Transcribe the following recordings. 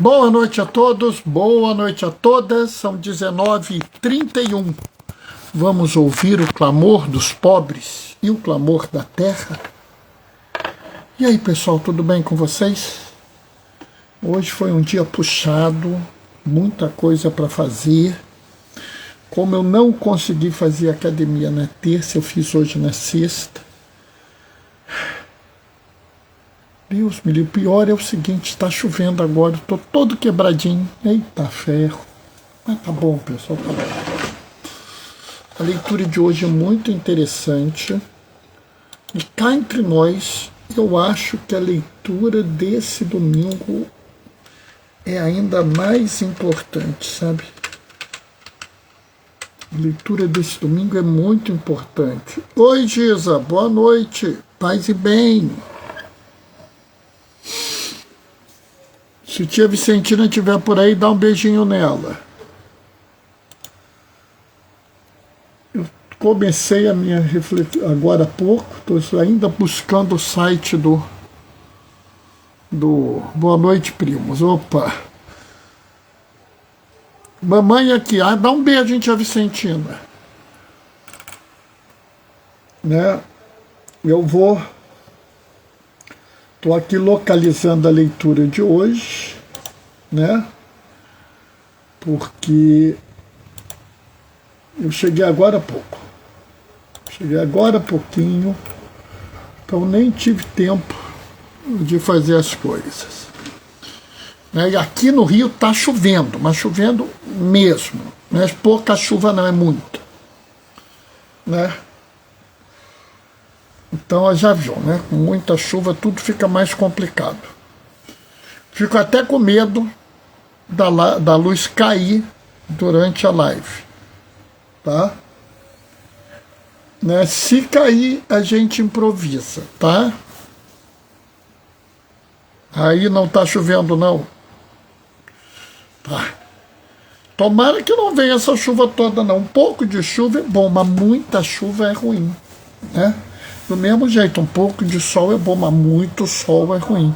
Boa noite a todos, boa noite a todas, são 19h31. Vamos ouvir o clamor dos pobres e o clamor da terra. E aí, pessoal, tudo bem com vocês? Hoje foi um dia puxado, muita coisa para fazer. Como eu não consegui fazer academia na terça, eu fiz hoje na sexta. Deus me livre. O pior é o seguinte, está chovendo agora, estou todo quebradinho. Eita ferro. Mas tá bom, pessoal, tá bom. A leitura de hoje é muito interessante. E cá entre nós, eu acho que a leitura desse domingo é ainda mais importante, sabe? A leitura desse domingo é muito importante. Oi, Giza, boa noite. Paz e bem. Se tia Vicentina estiver por aí, dá um beijinho nela. Eu comecei a minha reflexão agora há pouco, estou ainda buscando o site do Boa Noite, Primos. Opa! Mamãe aqui, dá um beijo em tia Vicentina. Né? Estou aqui localizando a leitura de hoje, né? Porque eu cheguei agora há pouco. Cheguei agora há pouquinho, então nem tive tempo de fazer as coisas. E aqui no Rio está chovendo, mas chovendo mesmo. Não é pouca chuva, não, é muita. Né? Então, já viu, né? Com muita chuva tudo fica mais complicado. Fico até com medo da luz cair durante a live. Tá? Né? Se cair, a gente improvisa, tá? Aí não tá chovendo, não. Tá. Tomara que não venha essa chuva toda, não. Um pouco de chuva é bom, mas muita chuva é ruim, né? Do mesmo jeito, um pouco de sol é bom, mas muito sol é ruim.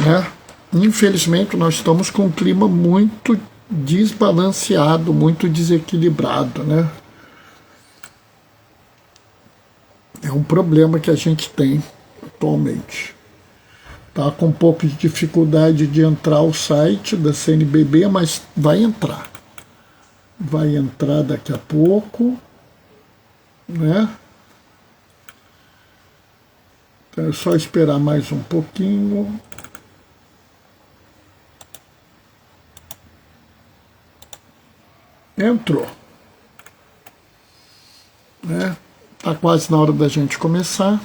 Né? Infelizmente, nós estamos com um clima muito desbalanceado, muito desequilibrado. Né? É um problema que a gente tem atualmente. Está com um pouco de dificuldade de entrar ao site da CNBB, mas vai entrar. Vai entrar daqui a pouco. Né? Então é só esperar mais um pouquinho. Entrou. Né? Tá quase na hora da gente começar.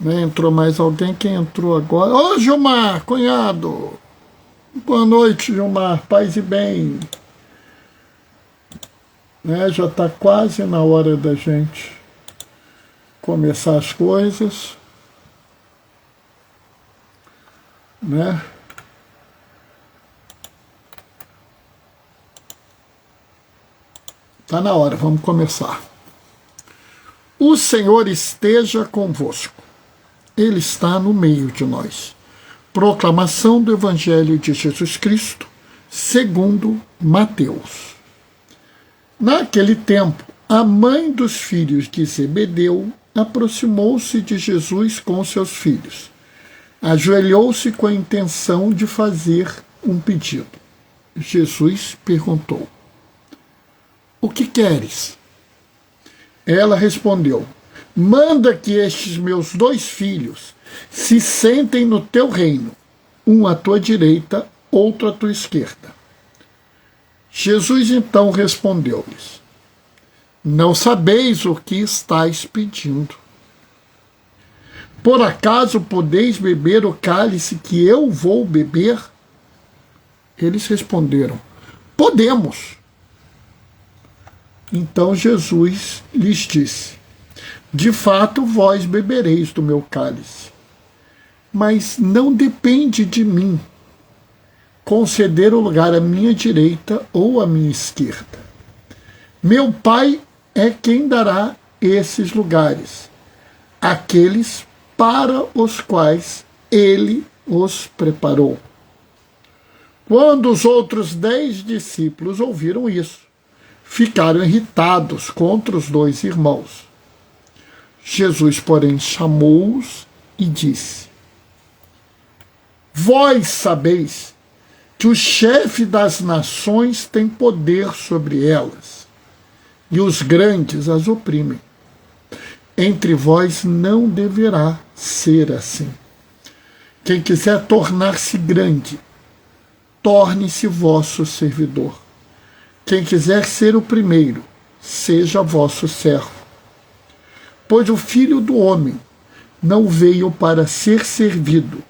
Né? Entrou mais alguém. Quem entrou agora? Ô, Gilmar, cunhado! Boa noite, Gilmar. Paz e bem. Né, já está quase na hora da gente começar as coisas. Né? Está na hora, vamos começar. O Senhor esteja convosco. Ele está no meio de nós. Proclamação do Evangelho de Jesus Cristo, segundo Mateus. Naquele tempo, a mãe dos filhos de Zebedeu aproximou-se de Jesus com seus filhos. Ajoelhou-se com a intenção de fazer um pedido. Jesus perguntou: O que queres? Ela respondeu: Manda que estes meus 2 filhos se sentem no teu reino, um à tua direita, outro à tua esquerda. Jesus então respondeu-lhes: Não sabeis o que estáis pedindo. Por acaso podeis beber o cálice que eu vou beber? Eles responderam: Podemos. Então Jesus lhes disse: De fato vós bebereis do meu cálice, mas não depende de mim conceder o lugar à minha direita ou à minha esquerda. Meu Pai é quem dará esses lugares àqueles para os quais ele os preparou. Quando os outros 10 discípulos ouviram isso, ficaram irritados contra os 2 irmãos. Jesus, porém, chamou-os e disse: Vós sabeis que o chefe das nações tem poder sobre elas, e os grandes as oprimem. Entre vós não deverá ser assim. Quem quiser tornar-se grande, torne-se vosso servidor. Quem quiser ser o primeiro, seja vosso servo. Pois o Filho do Homem não veio para ser servido,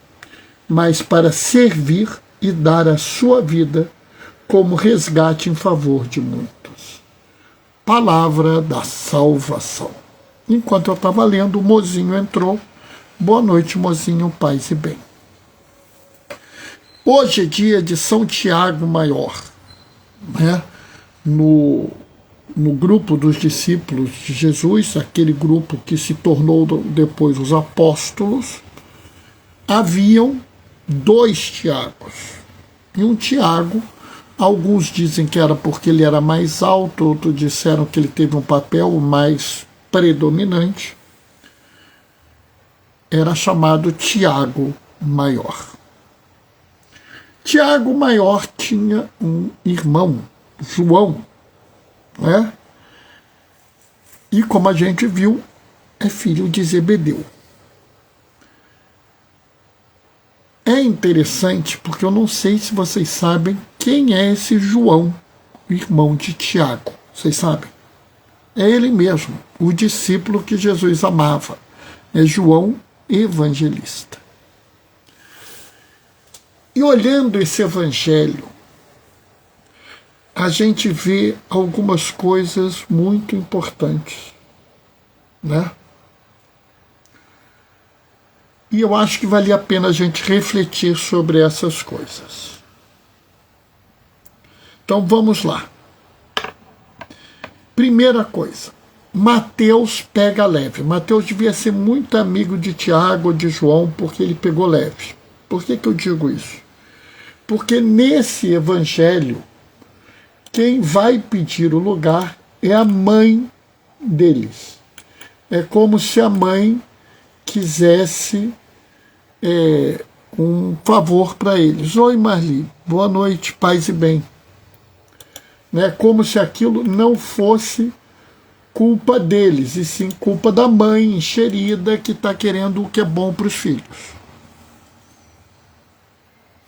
mas para servir e dar a sua vida como resgate em favor de muitos. Palavra da salvação. Enquanto eu estava lendo, o mozinho entrou. Boa noite, mozinho, paz e bem. Hoje é dia de São Tiago Maior, né? No grupo dos discípulos de Jesus, aquele grupo que se tornou depois os apóstolos, haviam 2 Tiagos. E um Tiago, alguns dizem que era porque ele era mais alto, outros disseram que ele teve um papel mais predominante, era chamado Tiago Maior. Tiago Maior tinha um irmão, João, né? E como a gente viu, é filho de Zebedeu. É interessante porque eu não sei se vocês sabem quem é esse João, irmão de Tiago. Vocês sabem? É ele mesmo, o discípulo que Jesus amava. É João Evangelista. E olhando esse evangelho, a gente vê algumas coisas muito importantes, né? E eu acho que vale a pena a gente refletir sobre essas coisas. Então vamos lá. Primeira coisa, Mateus pega leve. Mateus devia ser muito amigo de Tiago ou de João, porque ele pegou leve. Por que eu digo isso? Porque nesse evangelho, quem vai pedir o lugar é a mãe deles. É como se a mãe quisesse um favor para eles. Oi, Marli, boa noite, paz e bem. Né? Como se aquilo não fosse culpa deles, e sim culpa da mãe enxerida que está querendo o que é bom para os filhos.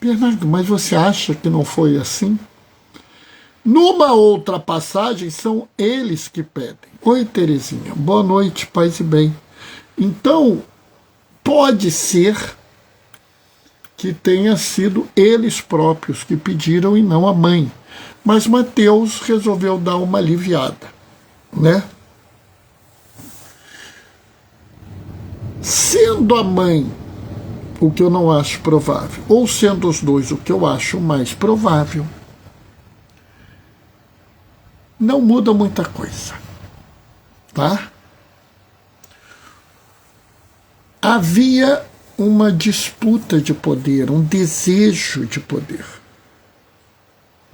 Bernardo, mas você acha que não foi assim? Numa outra passagem, são eles que pedem. Oi, Terezinha, boa noite, paz e bem. Então, pode ser que tenha sido eles próprios que pediram e não a mãe. Mas Mateus resolveu dar uma aliviada, né? Sendo a mãe, o que eu não acho provável, ou sendo os dois, o que eu acho mais provável, não muda muita coisa, tá? Havia uma disputa de poder, um desejo de poder,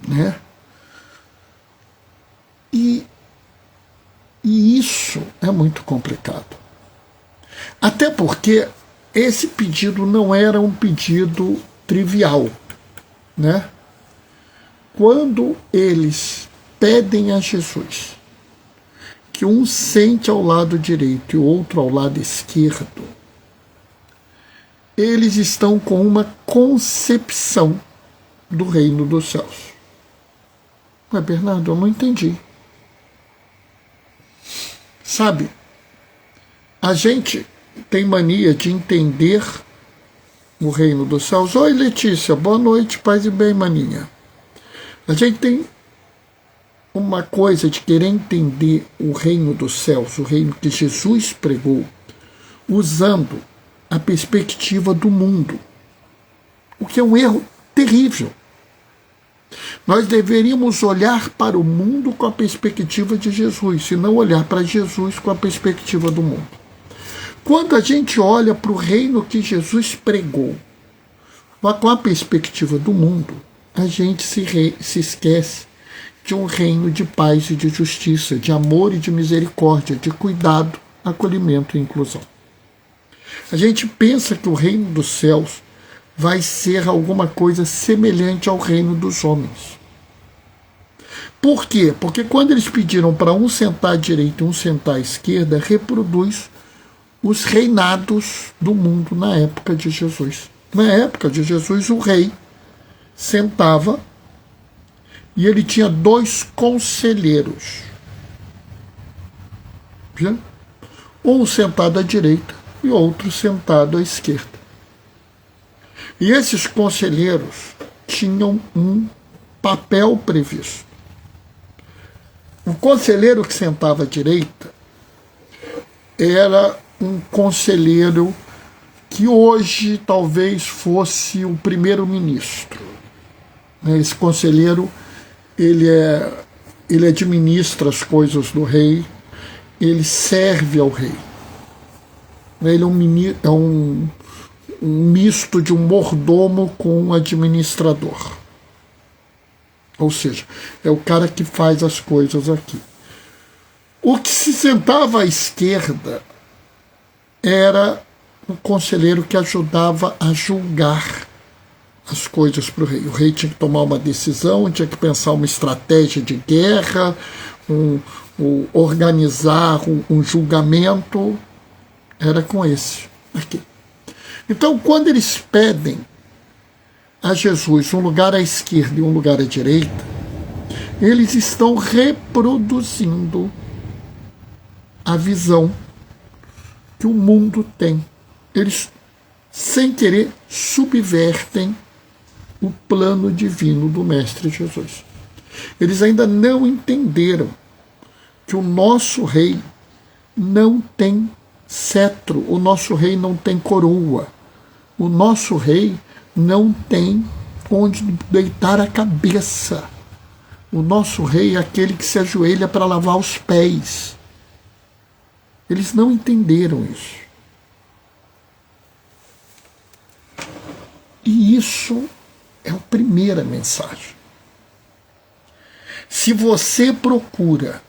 né? E isso é muito complicado. Até porque esse pedido não era um pedido trivial, né? Quando eles pedem a Jesus que um sente ao lado direito e o outro ao lado esquerdo, eles estão com uma concepção do reino dos céus. Mas, Bernardo, eu não entendi. Sabe, a gente tem mania de entender o reino dos céus. Oi, Letícia, boa noite, paz e bem, maninha. A gente tem uma coisa de querer entender o reino dos céus, o reino que Jesus pregou, usando a perspectiva do mundo, o que é um erro terrível. Nós deveríamos olhar para o mundo com a perspectiva de Jesus, e não olhar para Jesus com a perspectiva do mundo. Quando a gente olha para o reino que Jesus pregou, com a perspectiva do mundo, a gente se esquece de um reino de paz e de justiça, de amor e de misericórdia, de cuidado, acolhimento e inclusão. A gente pensa que o reino dos céus vai ser alguma coisa semelhante ao reino dos homens. Por quê? Porque quando eles pediram para um sentar à direita e um sentar à esquerda, reproduz os reinados do mundo na época de Jesus. Na época de Jesus, o rei sentava e ele tinha 2 conselheiros. Um sentado à direita e outro sentado à esquerda. E esses conselheiros tinham um papel previsto. O conselheiro que sentava à direita era um conselheiro que hoje talvez fosse o primeiro-ministro. Esse conselheiro, ele administra as coisas do rei, ele serve ao rei. Ele é um misto de um mordomo com um administrador. Ou seja, é o cara que faz as coisas aqui. O que se sentava à esquerda era um conselheiro que ajudava a julgar as coisas para o rei. O rei tinha que tomar uma decisão, tinha que pensar uma estratégia de guerra, organizar um julgamento. Era com esse aqui. Então, quando eles pedem a Jesus um lugar à esquerda e um lugar à direita, eles estão reproduzindo a visão que o mundo tem. Eles, sem querer, subvertem o plano divino do Mestre Jesus. Eles ainda não entenderam que o nosso rei não tem cetro, o nosso rei não tem coroa, o nosso rei não tem onde deitar a cabeça. O nosso rei é aquele que se ajoelha para lavar os pés. Eles não entenderam isso. E isso é a primeira mensagem. Se você procura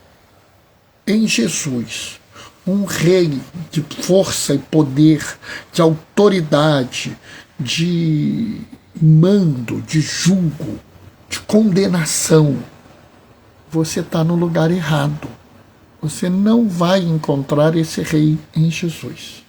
em Jesus um rei de força e poder, de autoridade, de mando, de julgo, de condenação, você está no lugar errado. Você não vai encontrar esse rei em Jesus.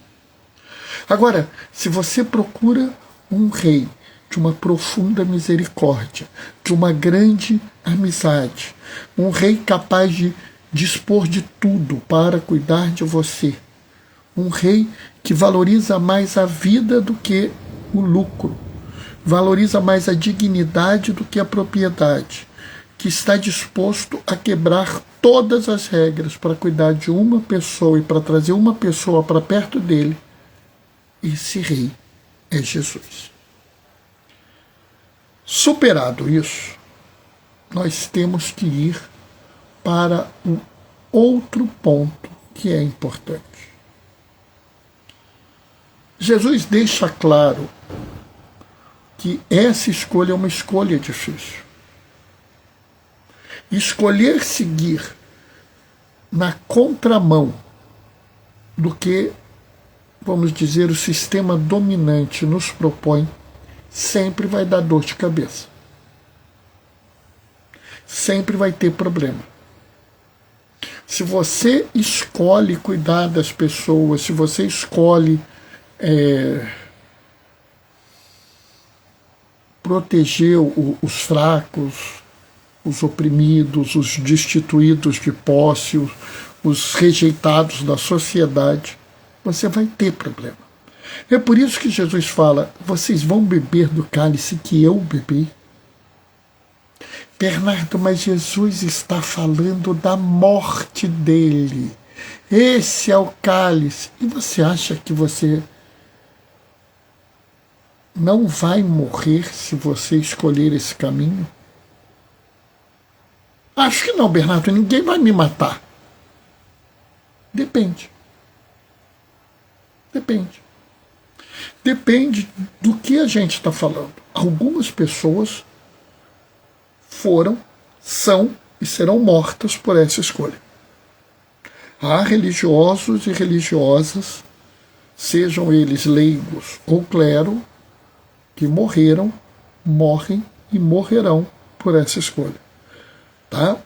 Agora, se você procura um rei de uma profunda misericórdia, de uma grande amizade, um rei capaz de dispor de tudo para cuidar de você, um rei que valoriza mais a vida do que o lucro, valoriza mais a dignidade do que a propriedade, que está disposto a quebrar todas as regras para cuidar de uma pessoa e para trazer uma pessoa para perto dele, esse rei é Jesus. Superado isso, nós temos que ir para um outro ponto que é importante. Jesus deixa claro que essa escolha é uma escolha difícil. Escolher seguir na contramão do que, vamos dizer, o sistema dominante nos propõe, sempre vai dar dor de cabeça. Sempre vai ter problema. Se você escolhe cuidar das pessoas, se você escolhe proteger os fracos, os oprimidos, os destituídos de posse, os rejeitados da sociedade, você vai ter problema. É por isso que Jesus fala, vocês vão beber do cálice que eu bebi. Bernardo, mas Jesus está falando da morte dele. Esse é o cálice. E você acha que você não vai morrer se você escolher esse caminho? Acho que não, Bernardo, ninguém vai me matar. Depende. Depende. Depende do que a gente está falando. Algumas pessoas foram, são e serão mortas por essa escolha. Há religiosos e religiosas, sejam eles leigos ou clero, que morreram, morrem e morrerão por essa escolha. Tá?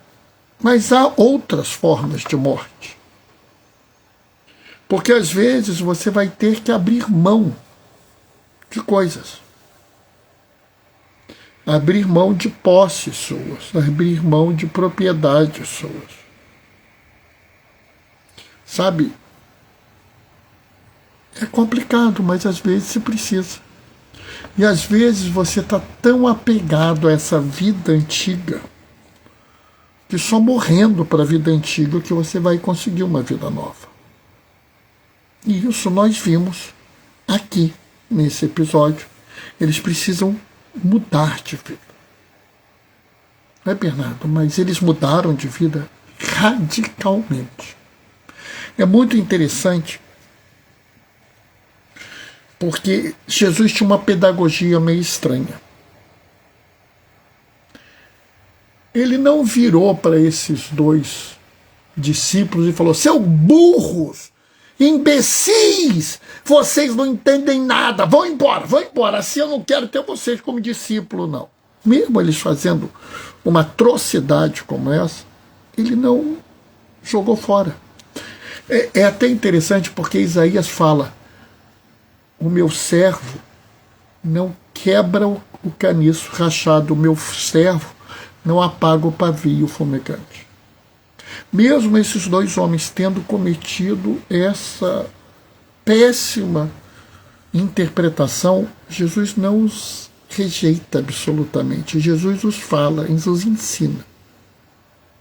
Mas há outras formas de morte. Porque às vezes você vai ter que abrir mão de coisas. Abrir mão de posses suas, abrir mão de propriedades suas. Sabe? É complicado, mas às vezes se precisa. E às vezes você está tão apegado a essa vida antiga que só morrendo para a vida antiga que você vai conseguir uma vida nova. E isso nós vimos aqui, nesse episódio. Eles precisam mudar de vida. Não é, Bernardo? Mas eles mudaram de vida radicalmente. É muito interessante porque Jesus tinha uma pedagogia meio estranha. Ele não virou para esses dois discípulos e falou: "Seus burros, imbecis, vocês não entendem nada, vão embora, assim eu não quero ter vocês como discípulo, não." Mesmo eles fazendo uma atrocidade como essa, ele não jogou fora. É até interessante porque Isaías fala: "O meu servo não quebra o caniço rachado, o meu servo não apaga o pavio fumegante." Mesmo esses dois homens tendo cometido essa péssima interpretação, Jesus não os rejeita absolutamente. Jesus os fala, os ensina.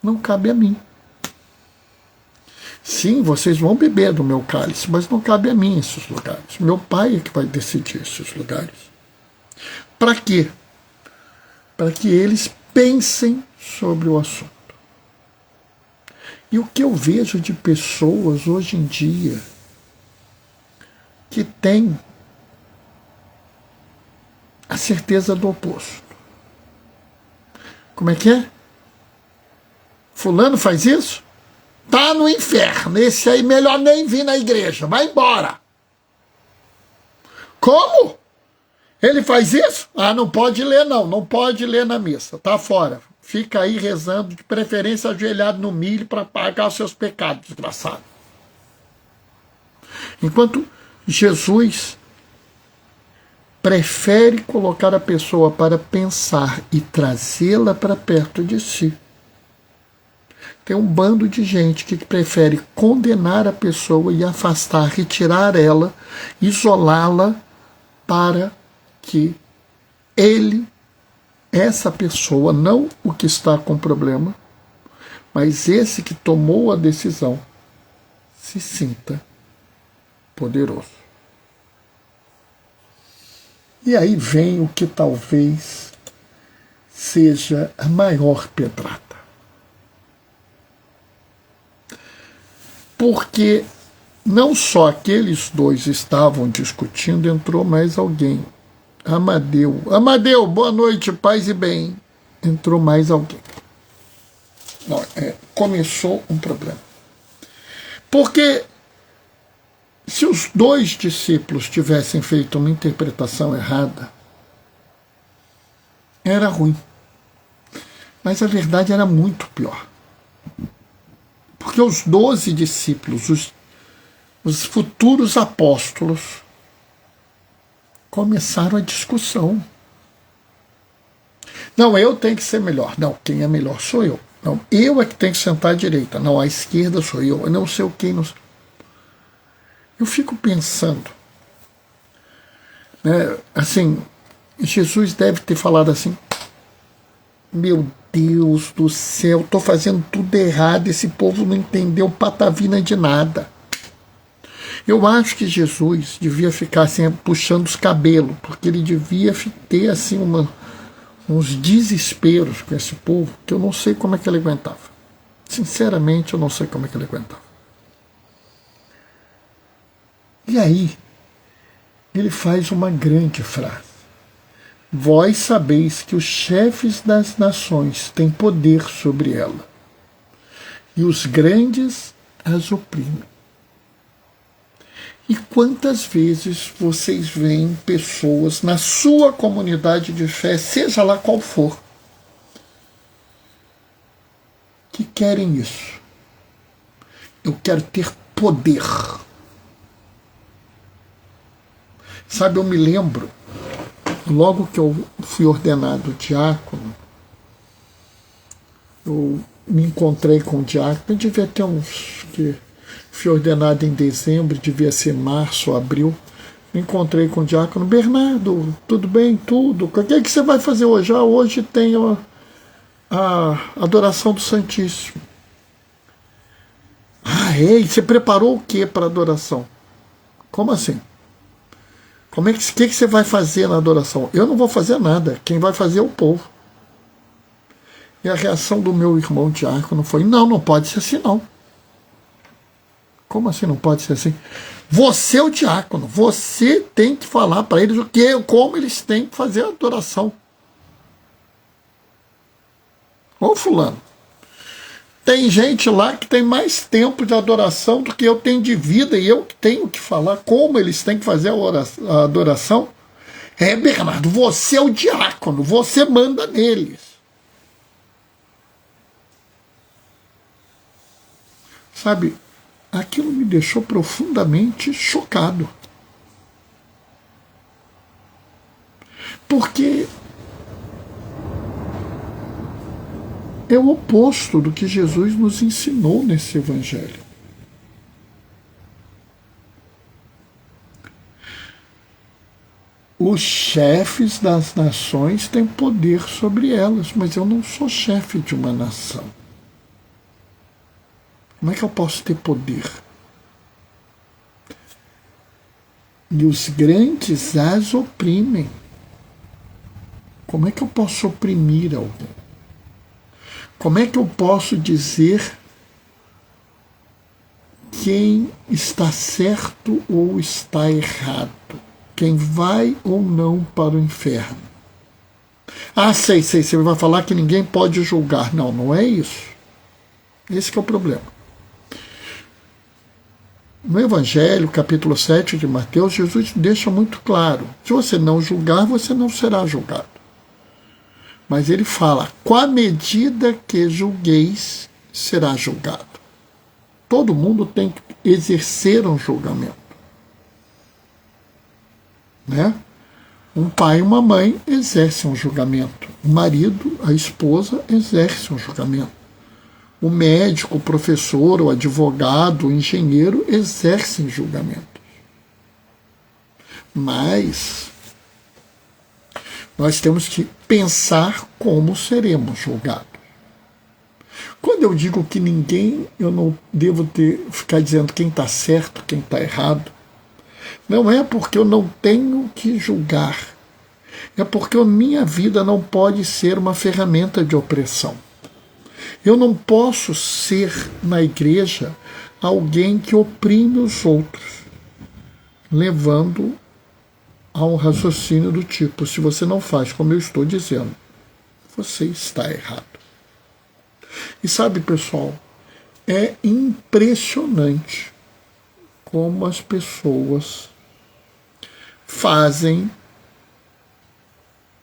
Não cabe a mim. Sim, vocês vão beber do meu cálice, mas não cabe a mim esses lugares. Meu Pai é que vai decidir esses lugares. Para quê? Para que eles pensem sobre o assunto. E o que eu vejo de pessoas hoje em dia que têm a certeza do oposto. Como é que é? Fulano faz isso? Tá no inferno. Esse aí melhor nem vir na igreja. Vai embora. Como? Ele faz isso? Ah, não pode ler não. Não pode ler na missa. Tá fora. Fica aí rezando, de preferência ajoelhado no milho para pagar os seus pecados, desgraçado. Enquanto Jesus prefere colocar a pessoa para pensar e trazê-la para perto de si, tem um bando de gente que prefere condenar a pessoa e afastar, retirar ela, isolá-la, para que essa pessoa, não o que está com problema, mas esse que tomou a decisão, se sinta poderoso. E aí vem o que talvez seja a maior pedrada. Porque não só aqueles dois estavam discutindo, entrou mais alguém. Amadeu, boa noite, paz e bem. Entrou mais alguém. Não, começou um problema. Porque se os dois discípulos tivessem feito uma interpretação errada, era ruim. Mas a verdade era muito pior. Porque os 12 discípulos, os futuros apóstolos, começaram a discussão. Não, eu tenho que ser melhor. Não, quem é melhor sou eu. Não, eu é que tenho que sentar à direita. Não, à esquerda sou eu. Eu não sei o quem. Não sei. Eu fico pensando, né, assim, Jesus deve ter falado assim: meu Deus do céu, estou fazendo tudo errado, esse povo não entendeu patavina de nada. Eu acho que Jesus devia ficar assim, puxando os cabelos, porque ele devia ter assim uns desesperos com esse povo, que eu não sei como é que ele aguentava. Sinceramente, eu não sei como é que ele aguentava. E aí, ele faz uma grande frase. Vós sabeis que os chefes das nações têm poder sobre ela, e os grandes as oprimem. E quantas vezes vocês veem pessoas na sua comunidade de fé, seja lá qual for, que querem isso? Eu quero ter poder. Sabe, eu me lembro, logo que eu fui ordenado diácono, eu me encontrei com o diácono, eu devia ter uns que fui ordenado em dezembro, devia ser março ou abril. Me encontrei com o diácono. Bernardo, tudo bem? Tudo. O que é que você vai fazer hoje? Hoje tem a adoração do Santíssimo. E você preparou o que para a adoração? Como assim? Que você vai fazer na adoração? Eu não vou fazer nada. Quem vai fazer é o povo. E a reação do meu irmão diácono foi: não pode ser assim não. Como assim não pode ser assim? Você é o diácono, você tem que falar para eles como eles têm que fazer a adoração. Ô fulano, tem gente lá que tem mais tempo de adoração do que eu tenho de vida e eu tenho que falar como eles têm que fazer a adoração. Bernardo, você é o diácono, você manda neles. Sabe, aquilo me deixou profundamente chocado. Porque é o oposto do que Jesus nos ensinou nesse evangelho. Os chefes das nações têm poder sobre elas, mas eu não sou chefe de uma nação. Como é que eu posso ter poder? E os grandes as oprimem. Como é que eu posso oprimir alguém? Como é que eu posso dizer quem está certo ou está errado? Quem vai ou não para o inferno? Sei, você vai falar que ninguém pode julgar. Não é isso. Esse que é o problema. No Evangelho, capítulo 7 de Mateus, Jesus deixa muito claro: se você não julgar, você não será julgado. Mas ele fala: com a medida que julgueis, será julgado. Todo mundo tem que exercer um julgamento. Né? Um pai e uma mãe exercem um julgamento. O marido, a esposa, exerce um julgamento. O médico, o professor, o advogado, o engenheiro exercem julgamentos. Mas nós temos que pensar como seremos julgados. Quando eu digo que eu não devo ficar dizendo quem está certo, quem está errado, não é porque eu não tenho que julgar. É porque a minha vida não pode ser uma ferramenta de opressão. Eu não posso ser, na igreja, alguém que oprime os outros, levando a um raciocínio do tipo: se você não faz como eu estou dizendo, você está errado. E sabe, pessoal, é impressionante como as pessoas fazem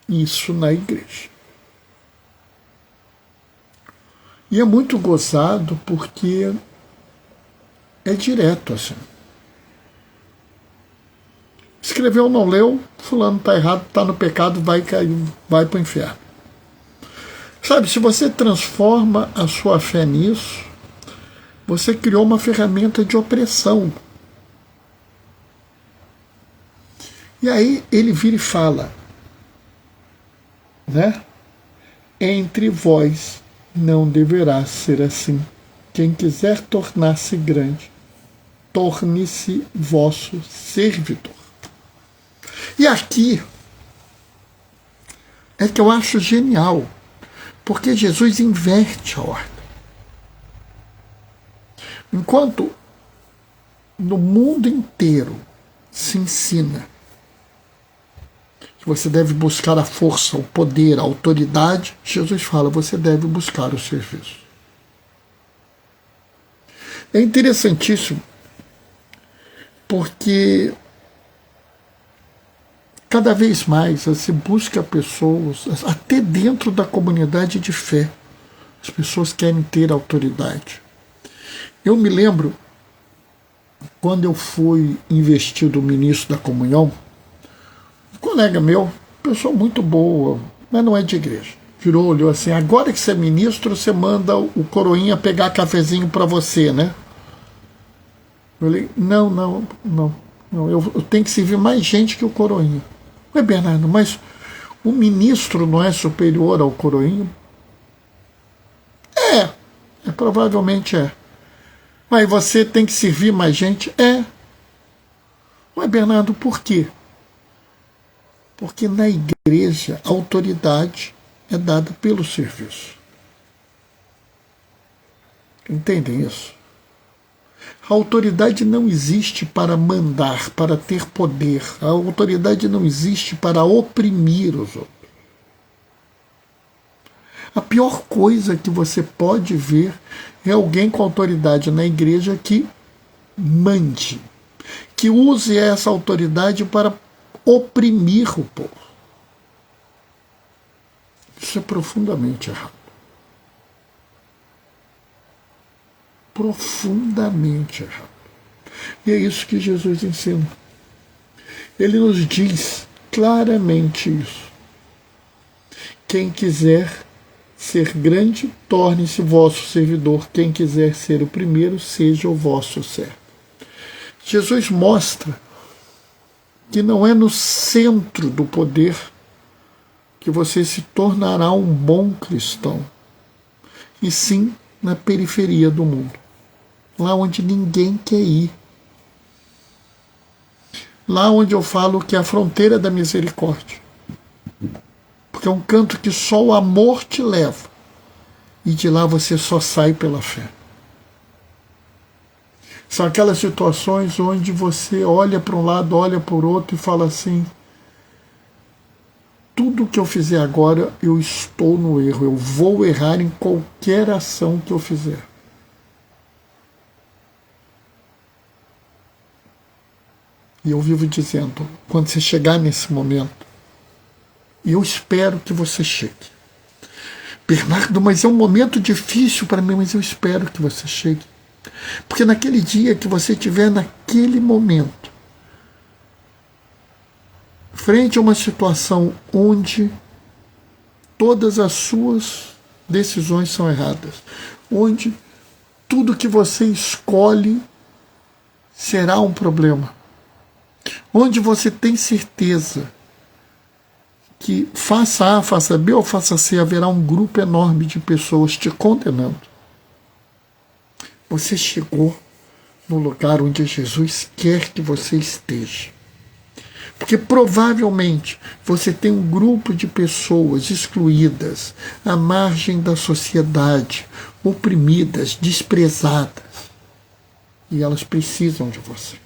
isso na igreja. E é muito gozado porque é direto assim. Escreveu, não leu, fulano está errado, está no pecado, vai cair, vai para o inferno. Sabe, se você transforma a sua fé nisso, você criou uma ferramenta de opressão. E aí ele vira e fala, né? Entre vós não deverá ser assim. Quem quiser tornar-se grande, torne-se vosso servidor. E aqui é que eu acho genial, porque Jesus inverte a ordem. Enquanto no mundo inteiro se ensina que você deve buscar a força, o poder, a autoridade, Jesus fala, você deve buscar o serviço. É interessantíssimo, porque cada vez mais se busca pessoas, até dentro da comunidade de fé, as pessoas querem ter autoridade. Eu me lembro, quando eu fui investido ministro da comunhão, um colega meu, pessoa muito boa, mas não é de igreja, virou, olhou assim, agora que você é ministro, você manda o coroinha pegar cafezinho para você, né? Eu falei, não, eu tenho que servir mais gente que o coroinha. Ué, Bernardo, mas o ministro não é superior ao coroinha? Provavelmente é. Mas você tem que servir mais gente? Ué, Bernardo, por quê? Porque na igreja a autoridade é dada pelo serviço. Entendem isso? A autoridade não existe para mandar, para ter poder. A autoridade não existe para oprimir os outros. A pior coisa que você pode ver é alguém com autoridade na igreja que mande, que use essa autoridade para oprimir o povo. Isso é profundamente errado. Profundamente errado. E é isso que Jesus ensina. Ele nos diz claramente isso. Quem quiser ser grande, torne-se vosso servidor. Quem quiser ser o primeiro, seja o vosso servo. Jesus mostra que não é no centro do poder que você se tornará um bom cristão, e sim na periferia do mundo, lá onde ninguém quer ir. Lá onde eu falo que é a fronteira da misericórdia. Porque é um canto que só o amor te leva. E de lá você só sai pela fé. São aquelas situações onde você olha para um lado, olha para o outro e fala assim, tudo que eu fizer agora, eu estou no erro. Eu vou errar em qualquer ação que eu fizer. E eu vivo dizendo, quando você chegar nesse momento, e eu espero que você chegue. Bernardo, mas é um momento difícil para mim, mas eu espero que você chegue. Porque naquele dia que você estiver naquele momento, frente a uma situação onde todas as suas decisões são erradas, onde tudo que você escolhe será um problema, onde você tem certeza que faça A, faça B ou faça C, haverá um grupo enorme de pessoas te condenando. Você chegou no lugar onde Jesus quer que você esteja. Porque provavelmente você tem um grupo de pessoas excluídas, à margem da sociedade, oprimidas, desprezadas. E elas precisam de você.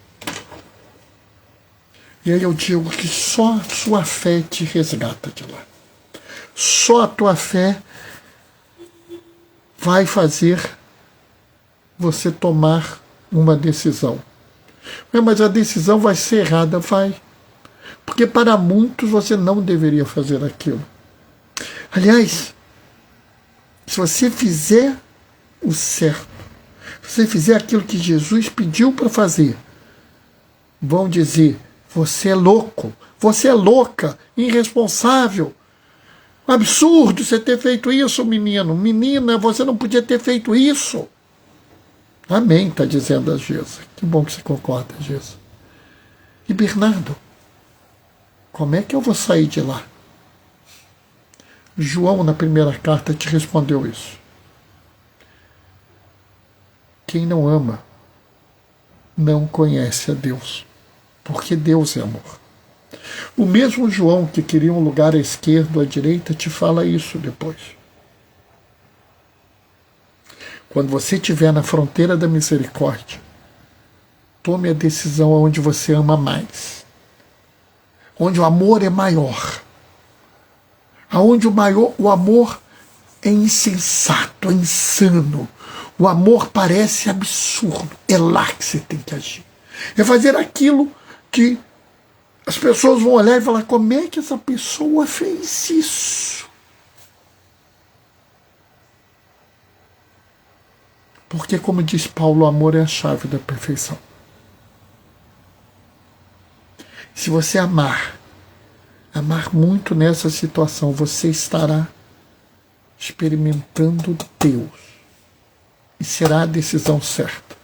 E aí eu digo que só a sua fé te resgata de lá. Só a tua fé vai fazer você tomar uma decisão. Mas a decisão vai ser errada, vai. Porque para muitos você não deveria fazer aquilo. Aliás, se você fizer o certo, se você fizer aquilo que Jesus pediu para fazer, vão dizer, você é louco, você é louca, irresponsável. Absurdo você ter feito isso, menino. Menina, você não podia ter feito isso. Amém, está dizendo a Gesa. Que bom que você concorda, Gesa. E Bernardo, como é que eu vou sair de lá? João, na primeira carta, te respondeu isso. Quem não ama, não conhece a Deus. Porque Deus é amor. O mesmo João que queria um lugar à esquerda ou à direita te fala isso depois. Quando você estiver na fronteira da misericórdia, tome a decisão onde você ama mais. onde o amor é maior, aonde o amor é insensato, é insano, o amor parece absurdo, é lá que você tem que agir. É fazer aquilo que as pessoas vão olhar e falar, como é que essa pessoa fez isso? Porque, como diz Paulo, o amor é a chave da perfeição. Se você amar muito nessa situação, você estará experimentando Deus. E será a decisão certa.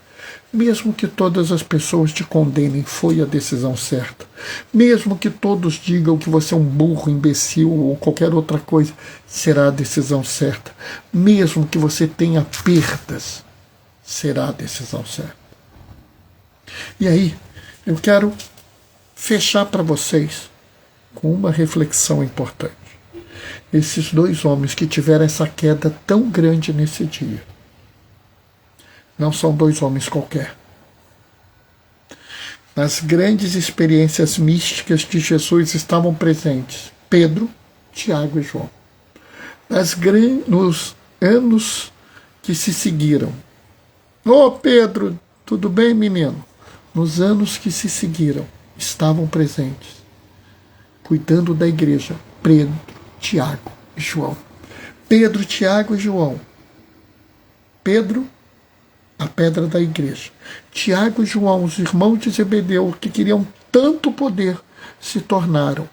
Mesmo que todas as pessoas te condenem, foi a decisão certa. Mesmo que todos digam que você é um burro, imbecil ou qualquer outra coisa, será a decisão certa. Mesmo que você tenha perdas, será a decisão certa. E aí, eu quero fechar para vocês com uma reflexão importante. Esses dois homens que tiveram essa queda tão grande nesse dia, não são dois homens qualquer. Nas grandes experiências místicas de Jesus estavam presentes Pedro, Tiago e João. Nos anos que se seguiram. Ô Pedro, tudo bem, menino? Nos anos que se seguiram, estavam presentes, cuidando da igreja, Pedro, Tiago e João. Pedro, Tiago e João. Pedro, a pedra da igreja. Tiago e João, os irmãos de Zebedeu, que queriam tanto poder, se tornaram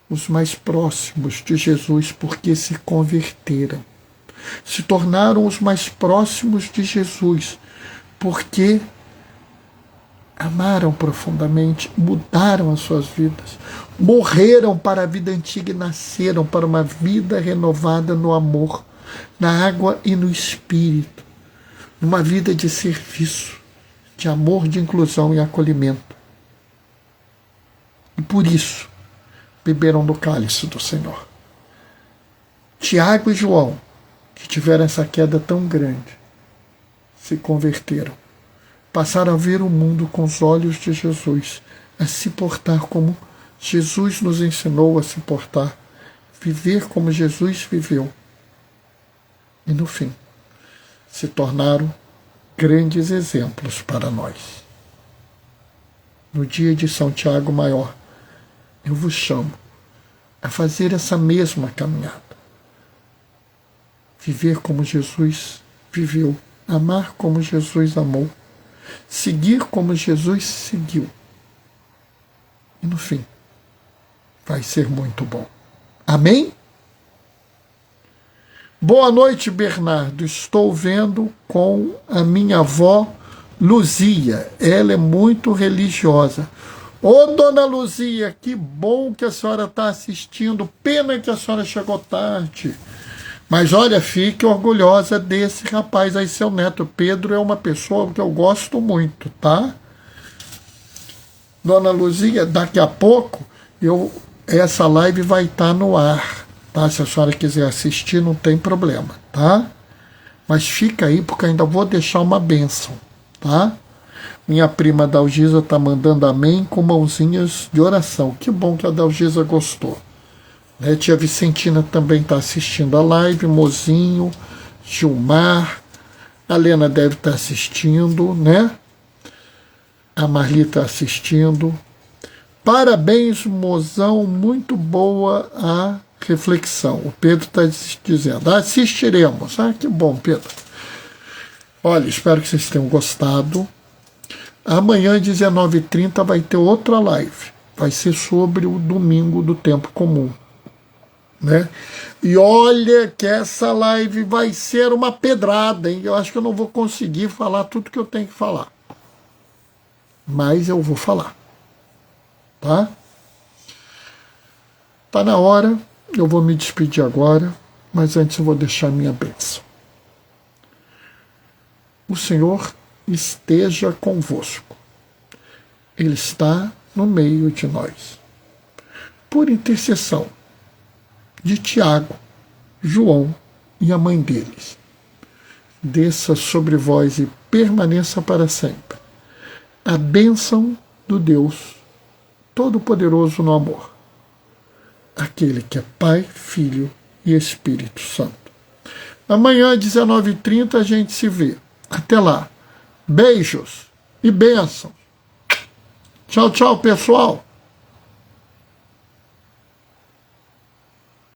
os mais próximos de Jesus porque se converteram. Se tornaram os mais próximos de Jesus porque amaram profundamente, mudaram as suas vidas, morreram para a vida antiga e nasceram para uma vida renovada no amor, na água e no espírito, numa vida de serviço, de amor, de inclusão e acolhimento. E por isso, beberam do cálice do Senhor. Tiago e João, que tiveram essa queda tão grande, se converteram. Passaram a ver o mundo com os olhos de Jesus, a se portar como Jesus nos ensinou a se portar, viver como Jesus viveu. E no fim, se tornaram grandes exemplos para nós. No dia de São Tiago Maior, eu vos chamo a fazer essa mesma caminhada. Viver como Jesus viveu, amar como Jesus amou, seguir como Jesus seguiu. E no fim, vai ser muito bom. Amém? Boa noite, Bernardo. Estou vendo com a minha avó Luzia. Ela é muito religiosa. Ô, dona Luzia, que bom que a senhora está assistindo. Pena que a senhora chegou tarde. Mas olha, fique orgulhosa desse rapaz aí, seu neto. Pedro é uma pessoa que eu gosto muito, tá? Dona Luzia, daqui a pouco essa live vai estar no ar, tá? Se a senhora quiser assistir, não tem problema, tá? Mas fica aí, porque ainda vou deixar uma bênção, tá? Minha prima Dalgisa está mandando amém com mãozinhas de oração. Que bom que a Dalgisa gostou. Né? Tia Vicentina também está assistindo a live, Mozinho, Gilmar, a Lena deve estar assistindo, né? A Marli está assistindo. Parabéns, mozão, muito boa a reflexão. O Pedro está dizendo, assistiremos. Ah, que bom, Pedro. Olha, espero que vocês tenham gostado. Amanhã, 19h30, vai ter outra live. Vai ser sobre o domingo do tempo comum. Né? E olha que essa live vai ser uma pedrada, hein? Eu acho que eu não vou conseguir falar tudo que eu tenho que falar. Mas eu vou falar. Tá? Tá na hora, eu vou me despedir agora, mas antes eu vou deixar minha bênção. O Senhor esteja convosco. Ele está no meio de nós. Por intercessão de Tiago, João e a mãe deles, desça sobre vós e permaneça para sempre a bênção do Deus Todo-Poderoso no amor. Aquele que é Pai, Filho e Espírito Santo. Amanhã, às 19h30, a gente se vê. Até lá. Beijos e bênçãos. Tchau, tchau, pessoal.